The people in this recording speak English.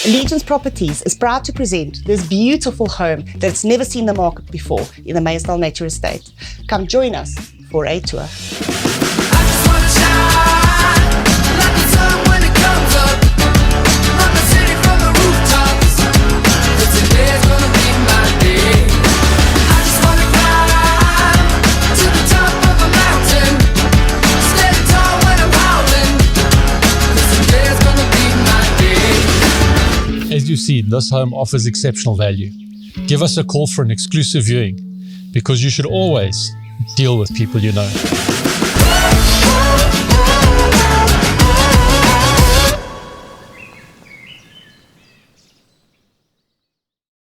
Allegiance Properties is proud to present this beautiful home that's never seen the market before in the Meyersdal Nature Estate. Come join us for a tour. As you see, this home offers exceptional value. Give us a call for an exclusive viewing, because you should always deal with people you know.